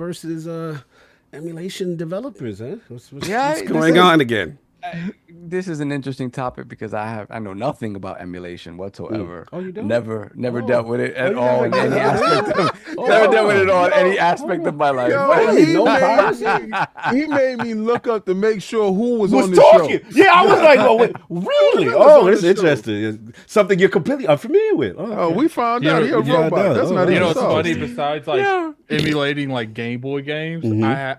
versus emulation developers, huh? What's Yeah, going on again? This is an interesting topic because I know nothing about emulation whatsoever. Oh, you don't? Never dealt with it at you all never in any did? aspect of Oh, never dealt with it on yo, any aspect of my life. Yo, What? No piracy? he made me look up to make sure who was Was on the talking. show. Yeah, I was like, oh, wait, really? was Oh, on it's the show. interesting. Something you're completely unfamiliar with. Oh, Oh, okay. we found You out know- he a you found robot. out. That's Oh, not wow. You even know what's so. funny? Besides like Yeah. emulating like Game Boy games,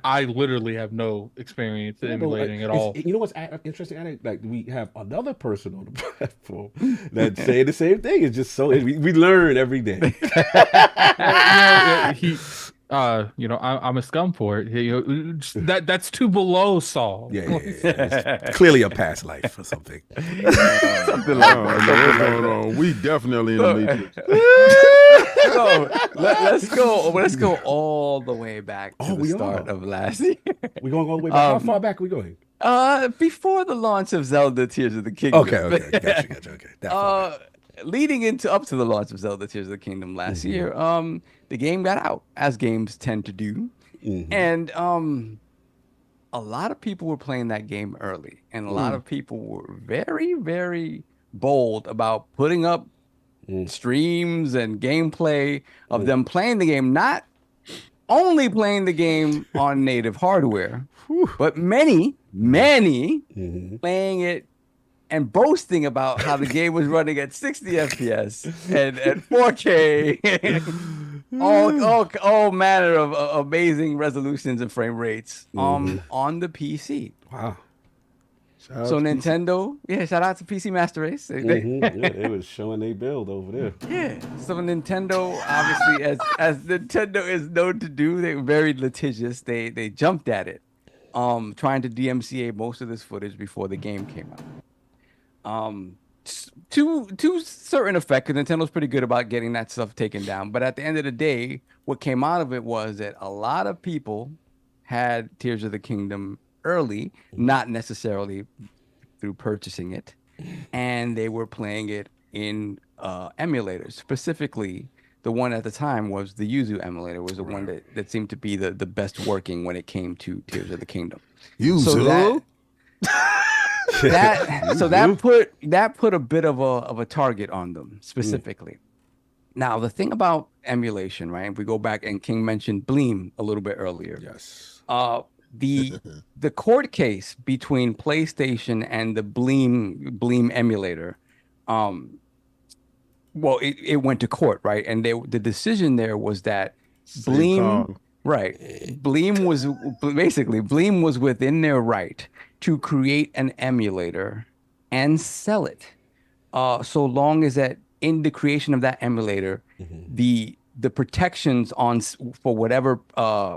I literally have no experience Yeah, but, emulating at it's- all. You know what's interesting? Like we have another person on the platform that's saying the same thing. It's just so we learn every day. I'm a scum for it. That's too below Saul. Yeah. It's clearly a past life or something. Something like Oh, that. man, what's going on? We definitely in the matrix. So let's go all the way back to the we start are. of last year. We're going all the way back. How far back are we going? Before the launch of Zelda Tears of the Kingdom. Okay. Gotcha. Okay. That far back. Leading up to the launch of Zelda Tears of the Kingdom last year, the game got out, as games tend to do. And a lot of people were playing that game early, and a lot of people were very, very bold about putting up streams and gameplay of them playing the game, not only playing the game on native hardware, but many playing it and boasting about how the game was running at 60 FPS and 4K, all manner of amazing resolutions and frame rates on the PC. Wow. Shout out to Nintendo, shout out to PC Master Race. Yeah, they was showing they build over there. Yeah, so Nintendo, obviously, as Nintendo is known to do, they were very litigious. They jumped at it, trying to DMCA most of this footage before the game came out. To certain effect, because Nintendo's pretty good about getting that stuff taken down. But at the end of the day, what came out of it was that a lot of people had Tears of the Kingdom early, not necessarily through purchasing it, and they were playing it in emulators. Specifically, the one at the time was the Yuzu emulator, was the one that seemed to be the best working when it came to Tears of the Kingdom. Yuzu? That put a bit of a target on them specifically. Now the thing about emulation, right? If we go back, and King mentioned Bleem a little bit earlier. Yes. The court case between PlayStation and the Bleem emulator, it went to court, right? And the decision there was that Bleem was within their right to create an emulator and sell it, so long as that in the creation of that emulator, the protections for whatever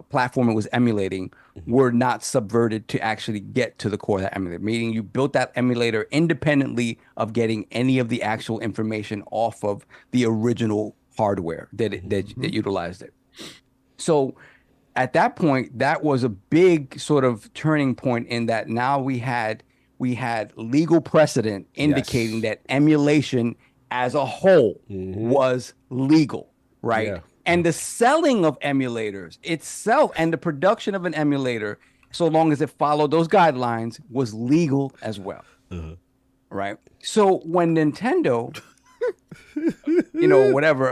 platform it was emulating were not subverted to actually get to the core of that emulator. Meaning, you built that emulator independently of getting any of the actual information off of the original hardware that utilized it. So at that point, that was a big sort of turning point in that now we had legal precedent indicating that emulation as a whole was legal, right? Yeah. And the selling of emulators itself and the production of an emulator, so long as it followed those guidelines, was legal as well, right? So when Nintendo,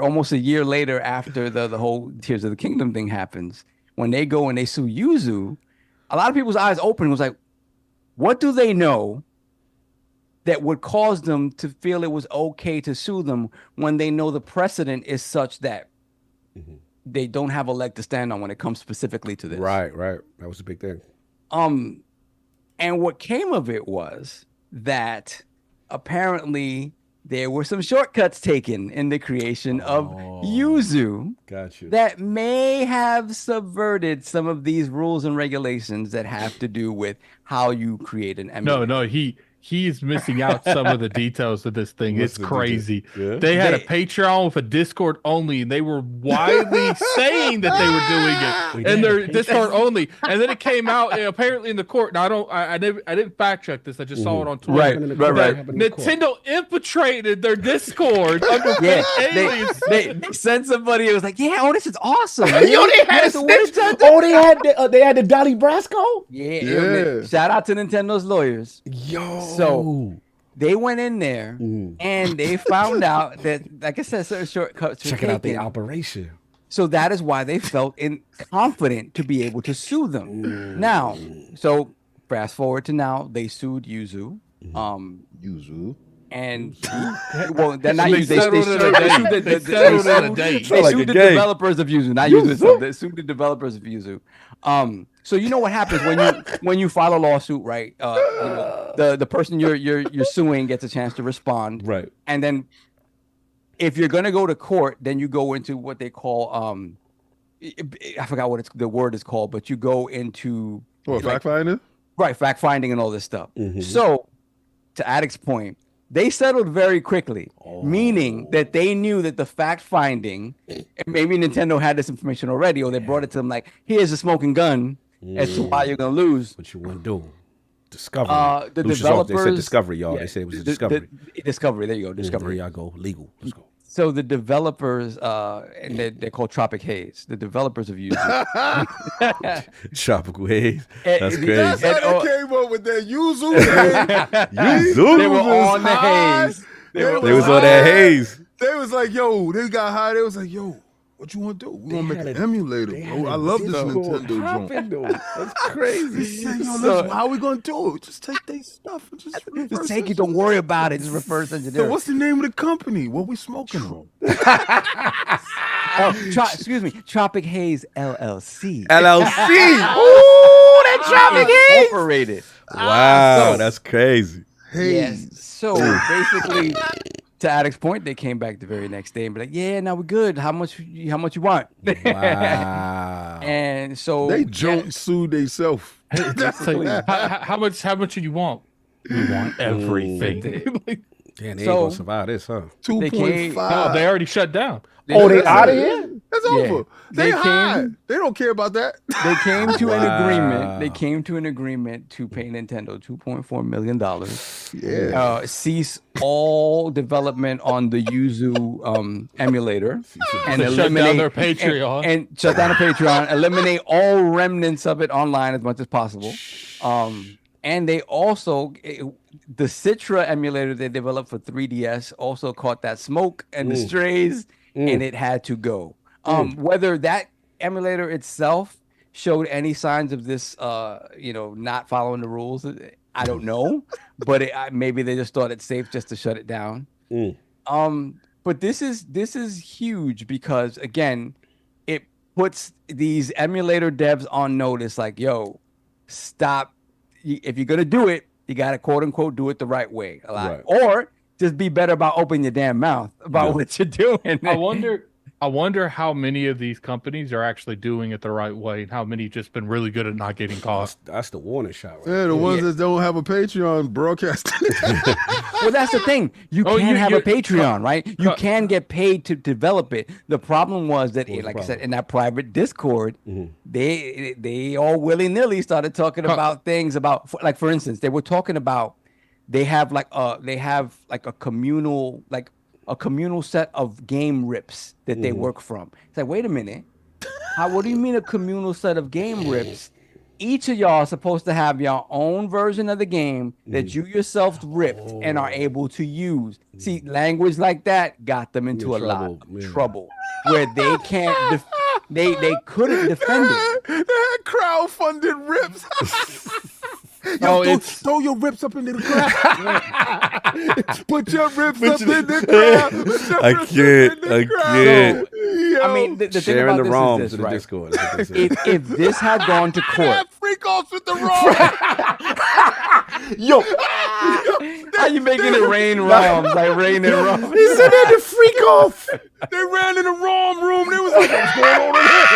almost a year later after the whole Tears of the Kingdom thing happens, when they go and they sue Yuzu, a lot of people's eyes open. It was like, what do they know that would cause them to feel it was okay to sue them when they know the precedent is such that they don't have a leg to stand on when it comes specifically to this? Right. That was a big thing. And what came of it was that apparently there were some shortcuts taken in the creation of Yuzu that may have subverted some of these rules and regulations that have to do with how you create an emulator. No, he he's missing out some of the details of this thing. What's It's the crazy. detail? Yeah? They had a Patreon with a Discord only, and they were widely saying that they were doing it, and they're Discord only. And then it came out apparently in the court. Now I didn't fact check this. I just saw it on Twitter. Right. Nintendo infiltrated their Discord under fake aliens. They sent somebody. It was like, yeah, this is awesome. Yo, they had a snitch. They had the Donnie Brasco. Yeah. Shout out to Nintendo's lawyers. Yo. So they went in there and they found out that, like I said, certain shortcuts. Checking out the operation. So that is why they felt confident to be able to sue them. Now, so fast forward to now, they sued Yuzu. Yuzu. And well, they're not They settled They sued the developers of Yuzu, not Yuzu. They sued the developers of Yuzu. So you know what happens when you file a lawsuit, right? The person you're suing gets a chance to respond, right? And then if you're gonna go to court, then you go into what they call I forgot what the word is called, but you go into fact finding, right? Fact finding and all this stuff. So to Addict's point, they settled very quickly, meaning that they knew that the fact finding, and maybe Nintendo had this information already, or they brought it to them like, here's a smoking gun as to why you're going to lose. What you want to do? Discovery. The Lucius developers. They said discovery, y'all. They said it was a discovery. Discovery. There you go. Discovery. There y'all go. Legal. Let's go. So the developers, and they're called Tropic Haze. The developers of Yuzu. Tropical Haze. That's crazy. That's how they came up with that Yuzu. Yuzu. They were on the haze. They was on that haze. They was like, yo, they got high. They was like, yo, what you want to do? We want to make an emulator, bro. I love this Nintendo joint. That's crazy. They said, yo, listen, how we going to do it? Just take their stuff. And just take it. Don't worry about it. Just reverse engineer. So what's the name of the company? What we smoking on? Excuse me. Tropic Haze LLC. LLC. Ooh, that Tropic Haze. Incorporated. Wow, that's crazy. Yes. So basically, to Addict's point, they came back the very next day and be like, "Yeah, now we're good. How much you want?" Wow. And so they joint sued themselves. How much do you want? We want everything. Damn, they ain't gonna survive this, huh? 2.5. No, they already shut down. They out of here? It's over. They don't care about that. They came to an agreement. They came to an agreement to pay Nintendo $2.4 million. Yeah. Cease all development on the Yuzu emulator and shut down their Patreon. And shut down the Patreon. Eliminate all remnants of it online as much as possible. And they also, the Citra emulator they developed for 3DS also caught that smoke and the strays, and it had to go. Whether that emulator itself showed any signs of this, not following the rules, I don't know. But maybe they just thought it's safe just to shut it down. But this is huge because, again, it puts these emulator devs on notice like, yo, stop. If you're going to do it, you got to quote unquote do it the right way a lot. Right. Or just be better about opening your damn mouth about what you're doing. I wonder how many of these companies are actually doing it the right way and how many just been really good at not getting caught. That's the warning shot, right? Yeah, the ones that don't have a Patreon broadcasting. Well, that's the thing. You can have a Patreon, right? You can get paid to develop it. The problem was that, like I said, in that private Discord, they all willy-nilly started talking about things about, like, for instance, they were talking about they have like a communal set of game rips that they work from. It's like, wait a minute. What do you mean a communal set of game rips? Each of y'all are supposed to have your own version of the game that you yourself ripped and are able to use. See, language like that got them into a lot of trouble where they can't, they couldn't defend it. They had crowdfunded rips. Throw your rips up into the crowd. Put your rips up in the crowd. I can't. So, I mean, the thing about the this ROMs is this, in the right? Discord. If this had gone to court, freak offs with the ROM. Yo, how you making it rain ROMs like rain and ROMs? He said that the freak off. They ran in the ROM room. They was like, what's going on in here?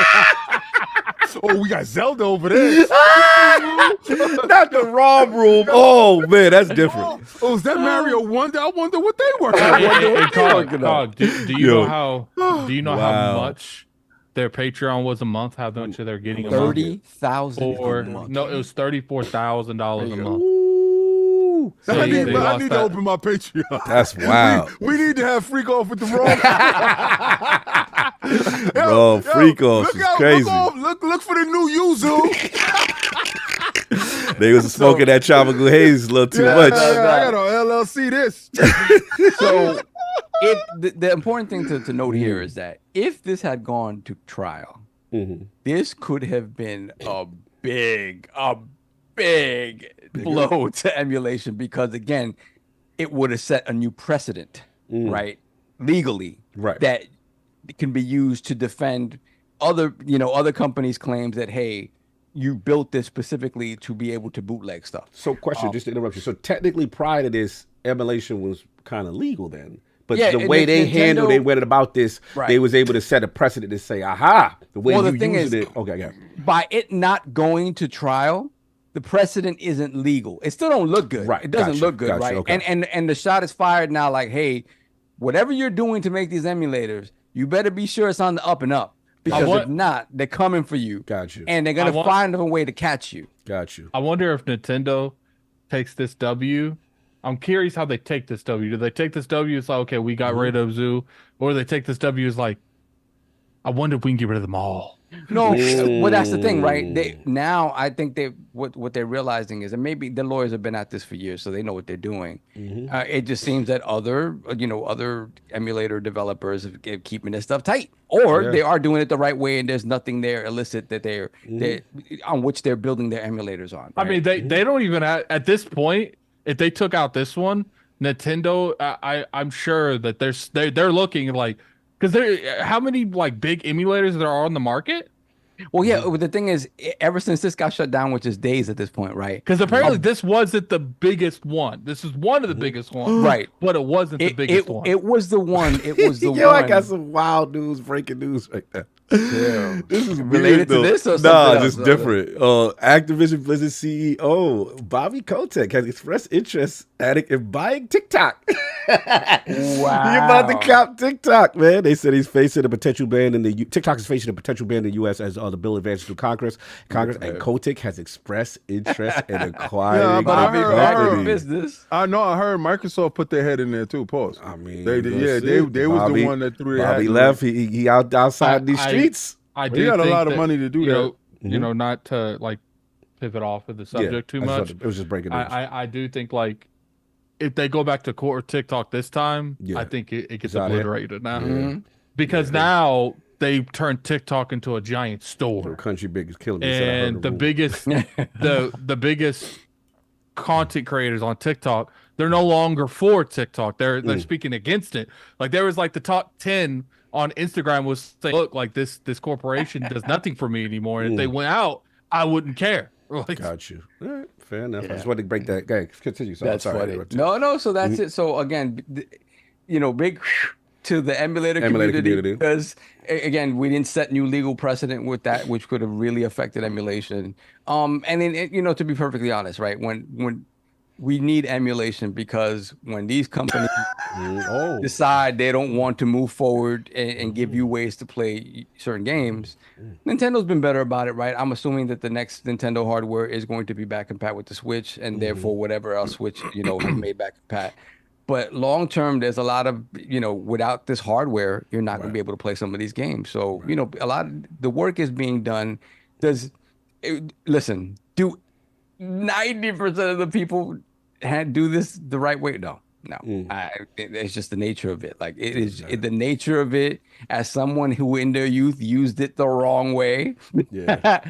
Oh, we got Zelda over there. Not the ROM room. Oh man, that's different. Oh, is that Mario Wonder? I wonder what they were. Cog, do you know how Wow. much their Patreon was a month? How much they're getting a month? $30,000. No, it was $34,000 a month. Ooh. So I they need lost to open my Patreon. That's wild. We need to have Freak Off with the wrong. Bro, Freak Off is crazy. Look for the new Yuzu. They was smoking that tropical haze a little too much. I got on LLC this. So the important thing to note here is that if this had gone to trial, this could have been a big blow to emulation, because again, it would have set a new precedent, right? Legally, right, that can be used to defend other companies' claims that, hey, you built this specifically to be able to bootleg stuff. So question, just to interrupt you. So technically prior to this, emulation was kind of legal then. But Yeah, the way they Nintendo- went about this, Right. they was able to set a precedent to say, aha, the way Well, the you thing used is- it. Okay, yeah. By it not going to trial, the precedent isn't legal. It still don't look good. Right, It doesn't gotcha, look good, gotcha, right? okay. And the shot is fired now, like, hey, whatever you're doing to make these emulators, you better be sure it's on the up and up. Because if not, they're coming for you. Got you. And they're gonna find a way to catch you. Got you. I wonder if Nintendo takes this W. I'm curious how they take this W. Do they take this W? It's like, okay, we got rid of Zoo, or they take this W as like, I wonder if we can get rid of them all. No, well, that's the thing, right? I think what they're realizing is, and maybe the lawyers have been at this for years, so they know what they're doing. It just seems that other emulator developers are keeping this stuff tight, or they are doing it the right way, and there's nothing there illicit that they're on which they're building their emulators on. Right? I mean, they don't even at this point. If they took out this one, Nintendo, I'm sure that they're looking like, because how many like big emulators there are on the market? Well, yeah. The thing is, ever since this got shut down, which is days at this point, right? Because apparently this wasn't the biggest one. This is one of the biggest ones, right? But it wasn't the biggest one. It was the one. It was the Yo, one. I got some wild news, breaking news right there. Yeah. This is related weird, to though. this or Nah, something just else? different. Activision Blizzard CEO Bobby Kotick has expressed interest in buying TikTok. Wow. He about to cop TikTok, man. They said he's facing a potential ban in the TikTok is facing a potential ban in the U.S. as the bill advances through Congress, and Kotick has expressed interest in acquiring Bobby the back in company. business. I know. I heard Microsoft put their head in there too. Pause. I mean, they was the one that threw it. Bobby left. He outside these streets. I do He got a think lot of that, money to do that. You know, not to like pivot off of the subject too much. It was just breaking news. I do think like if they go back to court TikTok this time, I think it gets out here. obliterated now. Because now they turned TikTok into a giant store. The country big is killing me. And the biggest the biggest content creators on TikTok, they're no longer for TikTok. They're speaking against it. Like there was like the top 10 on Instagram was saying, look, like this corporation does nothing for me anymore. And if they went out, I wouldn't care. Like, got you. All right, fair enough. I just wanted to break that. Okay, continue. So That's I'm sorry. funny. No. So that's it. So again, big to the emulator community, because again, we didn't set new legal precedent with that, which could have really affected emulation. And then to be perfectly honest, right, when we need emulation, because when these companies decide they don't want to move forward and give you ways to play certain games, Nintendo's been better about it, right? I'm assuming that the next Nintendo hardware is going to be back and pat with the Switch, and therefore whatever else Switch has made back and pat. But long term, there's a lot of without this hardware, you're not going to be able to play some of these games. So a lot of the work is being done. Listen, do 90% of the people do this the right way? No. It's just the nature of it. Like it is the nature of it. As someone who in their youth used it the wrong way, I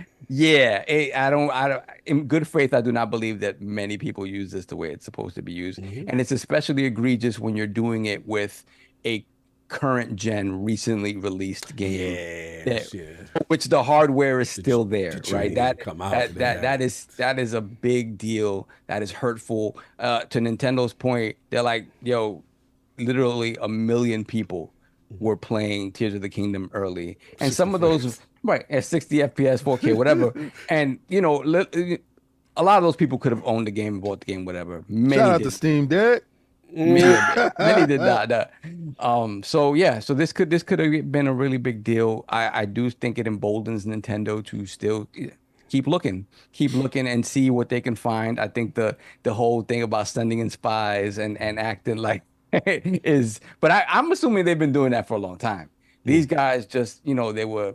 don't. In good faith, I do not believe that many people use this the way it's supposed to be used, and it's especially egregious when you're doing it with a current gen recently released game which the hardware is still there, right? That is a big deal. That is hurtful. To Nintendo's point, they're like, literally 1 million people were playing Tears of the Kingdom early, and some of those Right, at 60 FPS, 4K, whatever. And you know, a lot of those people could have owned the game, bought the game, whatever. Many Shout out did. to Steam Deck. Many did not. So yeah, so this could have been a really big deal. I do think it emboldens Nintendo to still keep looking and see what they can find. I think the whole thing about sending in spies and acting like is, but I'm assuming they've been doing that for a long time. These guys just, you know, they were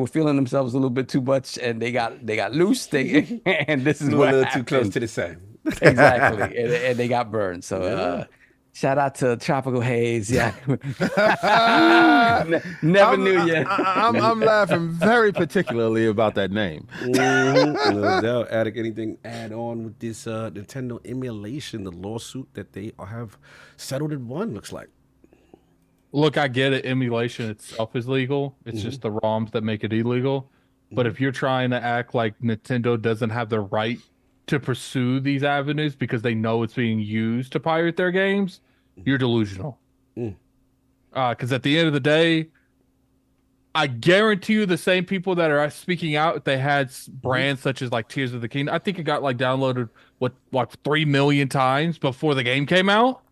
feeling themselves a little bit too much, and they got loose. And this is a what little happened. too close to the sun. Exactly, and they got burned. So shout out to Tropical Haze. Yeah, never knew yet. I'm laughing very particularly about that name. No doubt. Attic, anything add on with this Nintendo emulation, the lawsuit that they have settled and won? Looks like. Look, I get it. Emulation itself is legal. It's just the ROMs that make it illegal. But if you're trying to act like Nintendo doesn't have the right to pursue these avenues because they know it's being used to pirate their games, you're delusional. Because at the end of the day, I guarantee you the same people that are speaking out, if they had brands such as like Tears of the Kingdom, I think it got like downloaded like 3 million times before the game came out.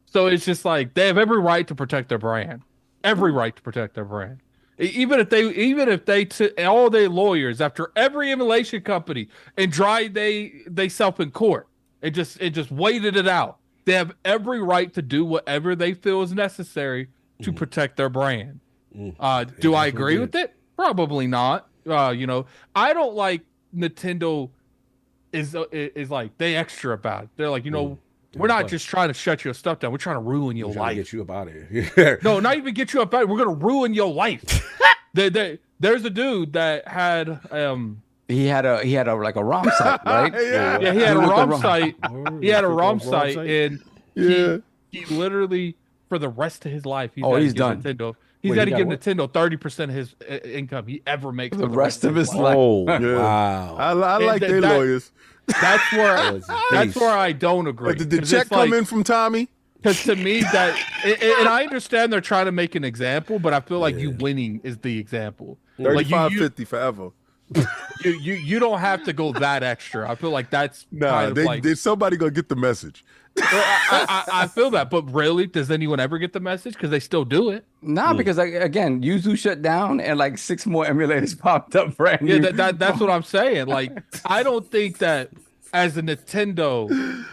So it's just like they have every right to protect their brand. Every right to protect their brand. Even if they took all their lawyers after every emulation company and tried they self in court and just waited it out. They have every right to do whatever they feel is necessary to protect their brand. Do I agree with it? Probably not. You know, I don't like Nintendo is like they extra about it. They're like, you know, we're not just trying to shut your stuff down. We're trying to ruin your life. Get you up out of here. No, not even get you up out of here. We're going to ruin your life. There's a dude that had he had a like a ROM site, right? Yeah, he had a ROM site. He had a ROM site, and he literally for the rest of his life he's done. Nintendo. He's got to give Nintendo 30% of his income he ever makes for the rest of his life. Oh, wow! I like their lawyers. That's where I don't agree. But did the check come in from Tommy? Because to me, that and I understand they're trying to make an example, but I feel like you winning is the example. 35.50 forever. You don't have to go that extra. I feel like that's somebody gonna get the message. I feel that, but really, does anyone ever get the message? Because they still do it. Nah, because again, Yuzu shut down and like 6 more emulators popped up brand new. Yeah, that's what I'm saying. Like, I don't think that as a Nintendo,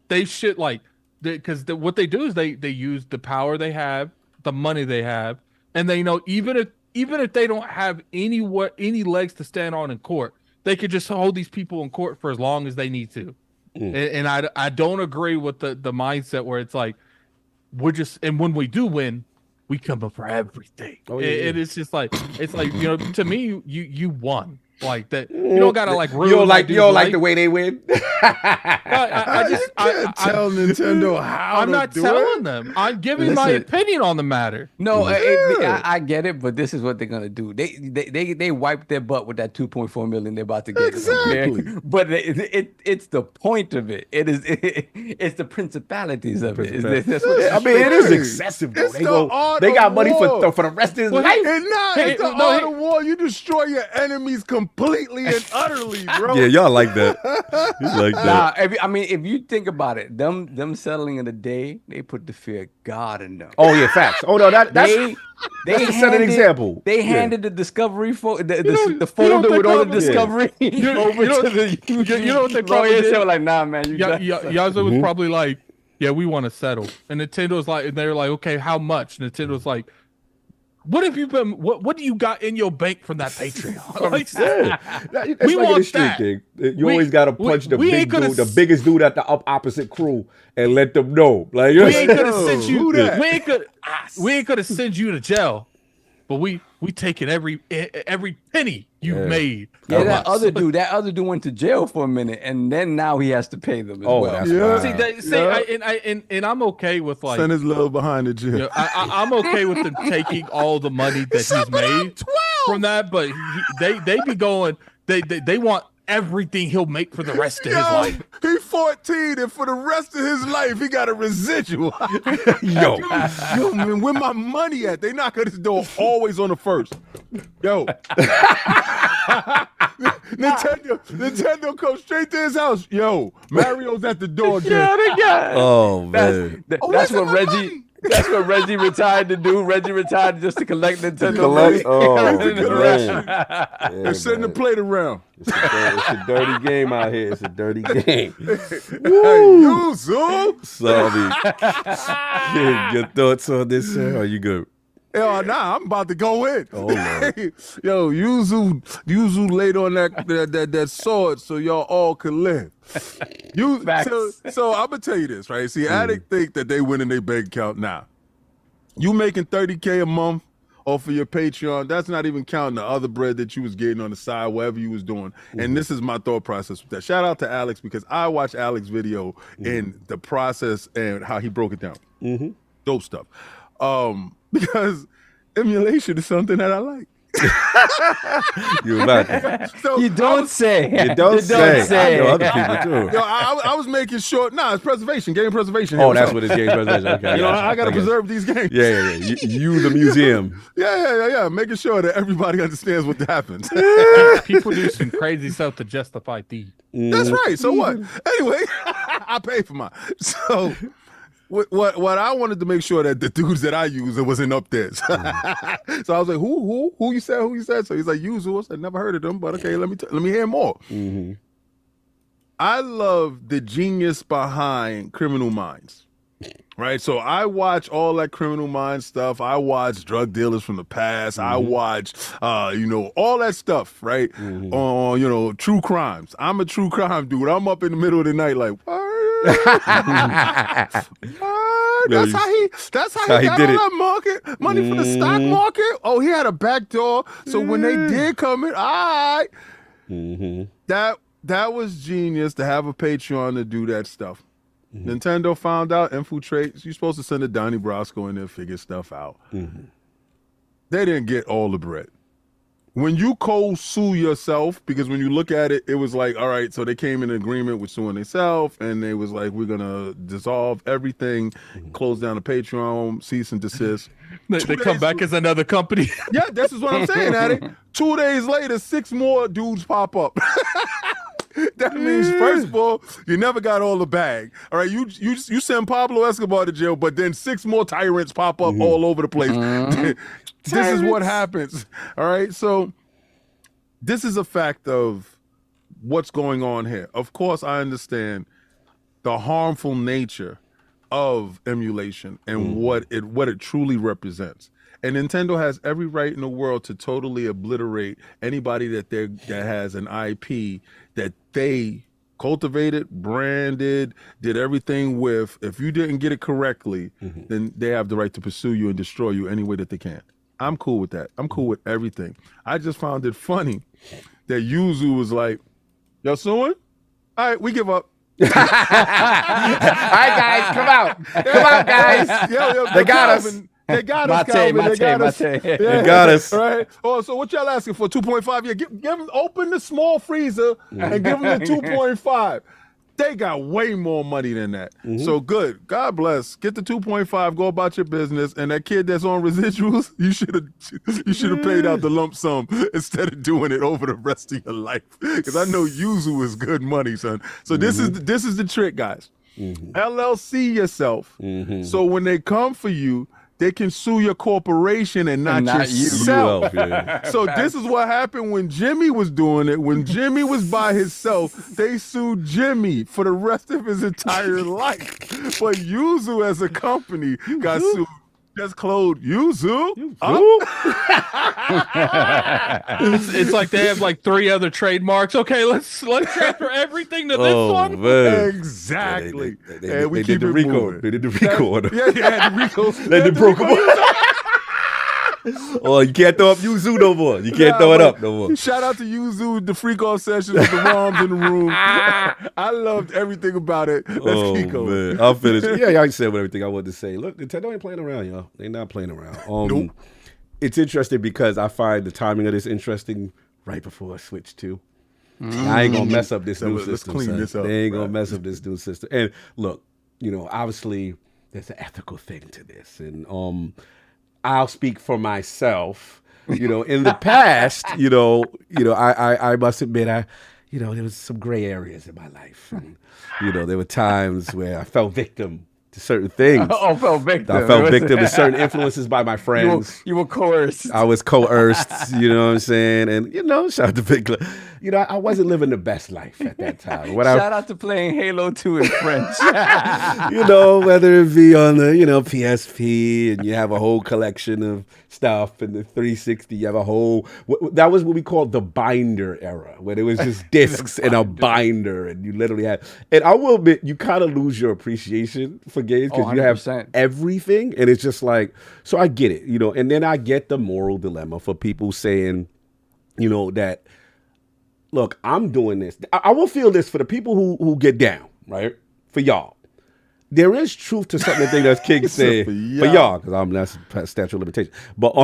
they should like because what they do is they use the power they have, the money they have, and they know even if they don't have any legs to stand on in court, they could just hold these people in court for as long as they need to. And I don't agree with the mindset where it's like and when we do win, we come up for everything. And it's just like you know, to me you won. Like that, you don't gotta like ruin. You don't like the way they win. I tell Nintendo how. I'm not telling them. I'm giving my opinion on the matter. No, I get it, but this is what they're gonna do. They wipe their butt with that 2.4 million they're about to get. Exactly. But it's the point of it. It's the principalities of it. That's what it is excessive. Though. They got money for the rest of his life. It's the art of war. You destroy your enemies completely and utterly, bro. Yeah, y'all like that. You like that. Nah, if you think about it, them settling in a day, they put the fear of God in them. Oh yeah, facts. Oh no, that's they set an example. They handed the discovery the folder with all the discovery over to the. You know what they probably did? They were like, nah, man. Yaza was probably like, yeah, we want to settle, and Nintendo's like, and they're like, okay, how much? Nintendo's like, what have you been? What do you got in your bank from that Patreon? We want that. Thing. You always got to punch the big dude, the biggest dude at the opposite crew, and let them know. Like we ain't gonna send you. We ain't gonna send you to jail, but we taking every penny you made. Yeah, that other dude went to jail for a minute, and then now he has to pay them as well. That's and I'm okay with like send his little behind the jail. You know, I'm okay with them taking all the money that he's made from that, but they be going. They want everything he'll make for the rest of his Yo, life. he 14, and for the rest of his life, he got a residual. Yo. Yo, man, where my money at? They knock at his door always on the first. Yo. Nintendo comes straight to his house. Yo, Mario's at the door again. Yeah, they got it. Oh, man. That's what Reggie. That's what Reggie retired to do. Reggie retired just to collect Nintendo money. They're sending the plate around. It's a dirty game out here. It's a dirty game. Yuzu. Sorry. Your thoughts on this, sir? Are you good? Hell, nah, I'm about to go in. Oh, Lord. Yo, Yuzu laid on that sword so y'all all could live. So I'm gonna tell you this, right? See, addicts think that they win in their bank account. Nah, you making $30K a month off of your Patreon. That's not even counting the other bread that you was getting on the side, whatever you was doing. And this is my thought process with that. Shout out to Alex, because I watched Alex's video in the process and how he broke it down. Dope stuff. Because emulation is something that I like. You about to. So You don't say. You don't say. I know other people too. Yo, I was making sure. Nah, it's preservation, game preservation. Oh, that's what it's game preservation. Okay, You know, I gotta preserve these games. Yeah. You the museum. Yeah. Making sure that everybody understands what happens. People do some crazy stuff to justify thieves. That's right. So what? Anyway, I paid for mine. So what I wanted to make sure that the dudes that I use, it wasn't up there. So I was like, who you said? So he's like, Yuzu. I said, never heard of them, but okay, let me hear more. I love the genius behind Criminal Minds. Right, so I watch all that Criminal Minds stuff. I watch drug dealers from the past. I watch, all that stuff. Right, on true crimes. I'm a true crime dude. I'm up in the middle of the night like, what? That's how he got did all it. that market money for the stock market. Oh, he had a back door. So when they did come in, all right, that was genius to have a Patreon to do that stuff. Nintendo found out, infiltrate. You're supposed to send a Donnie Brasco in there, figure stuff out. They didn't get all the bread. When you sue yourself, because when you look at it, it was like, all right, so they came in agreement with suing themselves, and they was like, we're gonna dissolve everything, close down the Patreon, cease and desist. They come back as another company. Yeah, this is what I'm saying, Addy. 2 days later, 6 more dudes pop up. That means, first of all, you never got all the bag. All right, you send Pablo Escobar to jail, but then 6 more tyrants pop up all over the place. This is what happens. All right, so this is a fact of what's going on here. Of course, I understand the harmful nature of emulation and what it truly represents. And Nintendo has every right in the world to totally obliterate anybody that has an IP that they cultivated, branded, did everything with. If you didn't get it correctly, then they have the right to pursue you and destroy you any way that they can. I'm cool with that. I'm cool with everything. I just found it funny that Yuzu was like, y'all suing? All right, we give up. All right, guys, come out. Come out, guys. They got us. They got us, Calvin. They got us. They got us. Right? Oh, so what y'all asking for? 2.5? Yeah, give them, open the small freezer and give them the 2.5. They got way more money than that. So good. God bless. Get the 2.5. Go about your business. And that kid that's on residuals, you should have paid out the lump sum instead of doing it over the rest of your life. Because I know Yuzu is good money, son. So this is the trick, guys. LLC yourself. So when they come for you, they can sue your corporation and not yourself. So this is what happened when Jimmy was doing it. When Jimmy was by himself, they sued Jimmy for the rest of his entire life. But Yuzu as a company got sued. Just closed Yuzu. It's like they have like 3 other trademarks. Okay, let's transfer everything to this one. Man. Exactly. They did the RICO. They did the RICO on them. Yeah, the RICO. They broke them up. Oh, you can't throw up Yuzu no more. You can't throw it up no more. Shout out to Yuzu, the freak off sessions with the moms in the room. I loved everything about it. Let's keep going. Man. I'll finish. Yeah, y'all said everything I wanted to say. Look, Nintendo ain't playing around, y'all. They not playing around. Nope. It's interesting because I find the timing of this interesting right before Switch 2. I ain't gonna mess up this So new let's system. clean son. this up, They ain't gonna right. mess up this new system. And look, obviously there's an ethical thing to this, and I'll speak for myself. In the past, I must admit, there was some gray areas in my life, and there were times where I fell victim to certain things. Fell victim. I fell victim to certain influences by my friends. You were coerced. I was coerced, you know what I'm saying? And, shout out to Big Glen. I wasn't living the best life at that time. Shout out to playing Halo 2 in French. Whether it be on the, PSP and you have a whole collection of stuff, and the 360, you have a whole, that was what we called the binder era, where there was just discs and a binder, and you literally had, and I will admit, you kind of lose your appreciation for games because you have everything, and it's just like, so I get it, and then I get the moral dilemma for people saying, that, look, I'm doing this. I will feel this for the people who get down, right? For y'all. There is truth to something that King said for y'all, because that's statute of limitation. But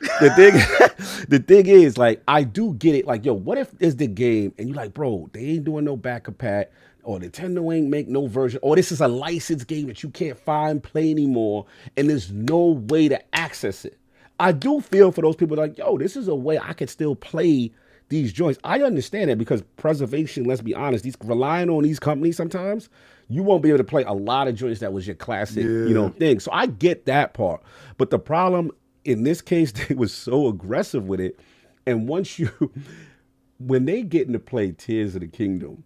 the thing is, like, I do get it. Like, yo, what if it's the game and you're like, bro, they ain't doing no backup pack, or Nintendo ain't make no version, or this is a licensed game that you can't play anymore, and there's no way to access it. I do feel for those people like, yo, this is a way I could still play these joints. I understand that because preservation, let's be honest, relying on these companies sometimes, you won't be able to play a lot of joints that was your classic, thing. So I get that part. But the problem in this case, they was so aggressive with it. And when they get to play Tears of the Kingdom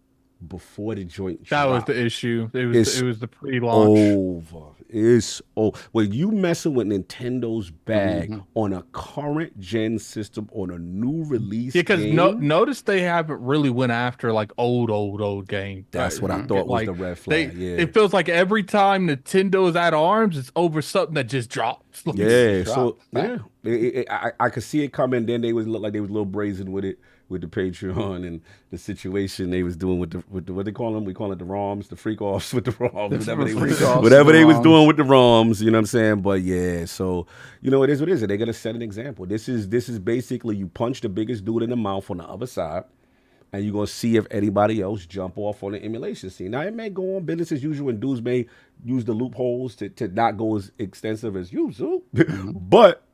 before the joint that dropped, was the issue. It was the pre-launch. It's over. When you messing with Nintendo's bag on a current gen system on a new release, because game, notice they haven't really went after like old games. That's what I thought was the red flag. It feels like every time Nintendo is at arms, it's over something that just drops. I could see it coming. Then they look like they was a little brazen with it, with the Patreon and the situation they was doing with the what they call them. We call it the ROMs, the freak offs with the ROMs, whatever they was doing with the ROMs. You know what I'm saying? But yeah, so it is what it is. They're gonna set an example. This is basically you punch the biggest dude in the mouth on the other side, and you're gonna see if anybody else jump off on the emulation scene. Now it may go on business as usual, and dudes may use the loopholes to not go as extensive as Yuzu, but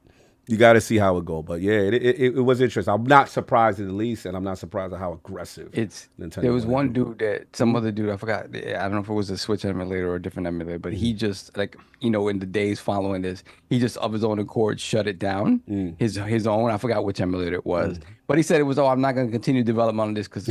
you got to see how it go. But yeah, it was interesting. I'm not surprised in the least, and I'm not surprised at how aggressive Nintendo. There was one dude some other dude, I forgot. I don't know if it was a Switch emulator or a different emulator, but he just in the days following this, he just of his own accord shut it down. His own, I forgot which emulator it was, but he said it was, I'm not going to continue development on this because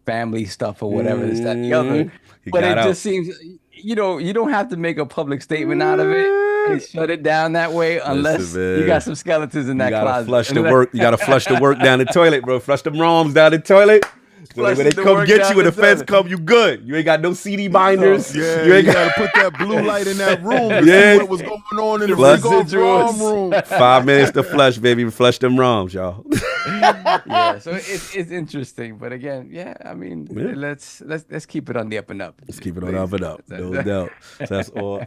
family stuff or whatever, this, that, and the other. But it just seems, you don't have to make a public statement out of it. And shut it down that way unless you got some skeletons in that closet. You gotta flush the work down the toilet, bro. Flush them ROMs down the toilet. So when they come get you, when the feds come, you good. You ain't got no CD binders. You ain't got to put that blue light in that room to see what was going on in the ROM room. 5 minutes to flush, baby. Flush them ROMs, y'all. So it's interesting, but again, I mean, let's keep it on the up and up. Let's keep it on the up and up, no doubt. So that's all.